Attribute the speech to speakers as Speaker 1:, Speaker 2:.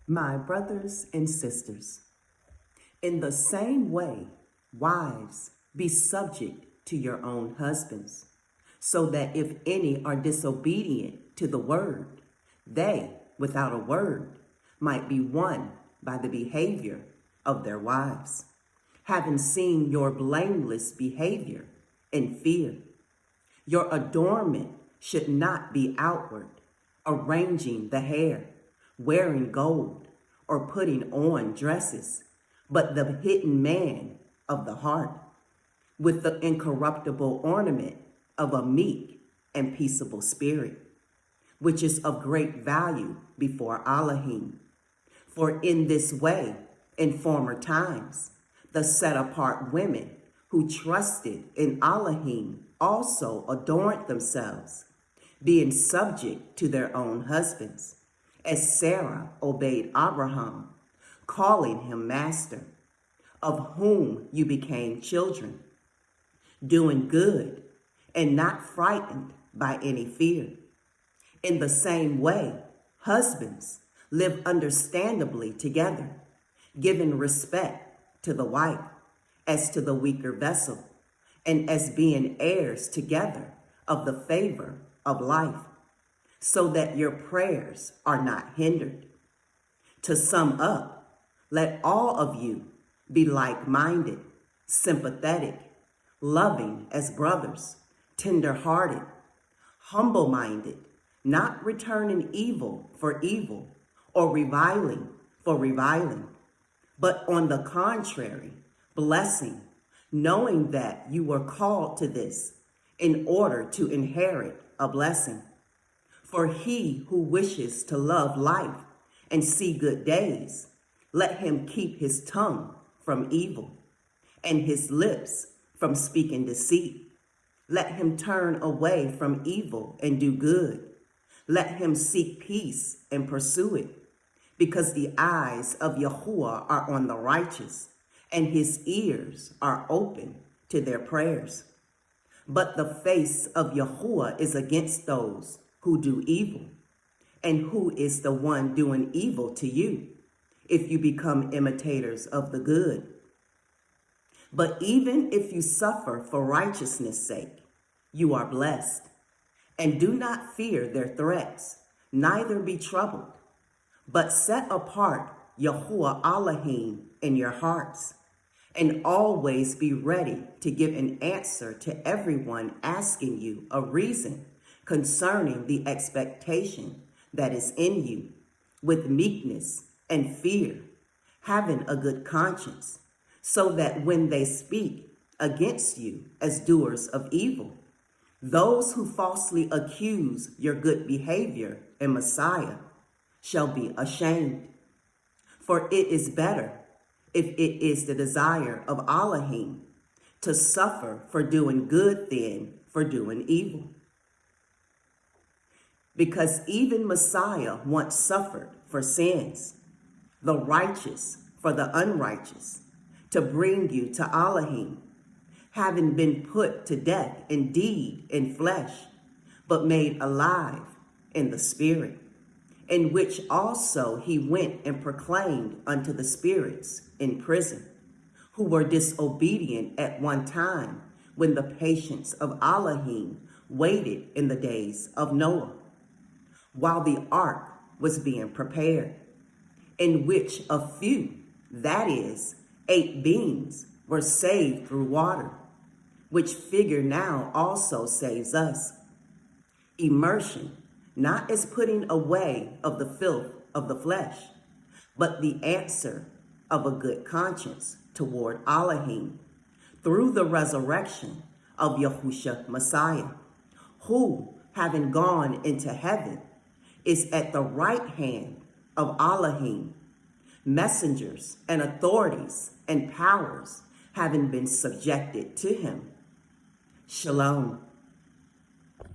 Speaker 1: My brothers and sisters, in the same way, wives, be subject to your own husbands, so that if any are disobedient to the word, they, without a word, might be won by the behavior of their wives, having seen your blameless behavior in fear. Your adornment should not be outward, arranging the hair, wearing gold, or putting on dresses, but the hidden man of the heart, with the incorruptible ornament of a meek and peaceable spirit, which is of great value before Elohim. For in this way, in former times, the set-apart women who trusted in Elohim also adorned themselves, being subject to their own husbands, as Sarah obeyed Abraham, calling him master, of whom you became children, doing good and not frightened by any fear. In the same way, husbands live understandably together, giving respect to the wife as to the weaker vessel, and as being heirs together of the favor of life, so that your prayers are not hindered. To sum up, let all of you be like-minded, sympathetic, loving as brothers, tender-hearted, humble-minded, not returning evil for evil or reviling for reviling, but on the contrary, blessing, knowing that you were called to this in order to inherit a blessing. For he who wishes to love life and see good days, let him keep his tongue from evil and his lips from speaking deceit. Let him turn away from evil and do good. Let him seek peace and pursue it, because the eyes of Yahuwah are on the righteous, and his ears are open to their prayers. But the face of Yahuwah is against those who do evil. And who is the one doing evil to you, if you become imitators of the good? But even if you suffer for righteousness' sake, you are blessed. And do not fear their threats, neither be troubled, but set apart Yahuwah Elohim in your hearts, and always be ready to give an answer to everyone asking you a reason concerning the expectation that is in you, with meekness and fear, having a good conscience, so that when they speak against you as doers of evil, those who falsely accuse your good behavior in Messiah shall be ashamed. For it is better, if it is the desire of Elohim, to suffer for doing good than for doing evil. Because even Messiah once suffered for sins, the righteous for the unrighteous, to bring you to Elohim, having been put to death indeed in flesh, but made alive in the spirit, in which also he went and proclaimed unto the spirits in prison, who were disobedient at one time, when the patience of Elohim waited in the days of Noah, while the ark was being prepared, in which a few, that is, 8 beings, were saved through water, which figure now also saves us. Immersion, not as putting away of the filth of the flesh, but the answer of a good conscience toward Elohim, through the resurrection of Yahushua Messiah, who, having gone into heaven, is at the right hand of Elohim, messengers and authorities and powers having been subjected to him. Shalom.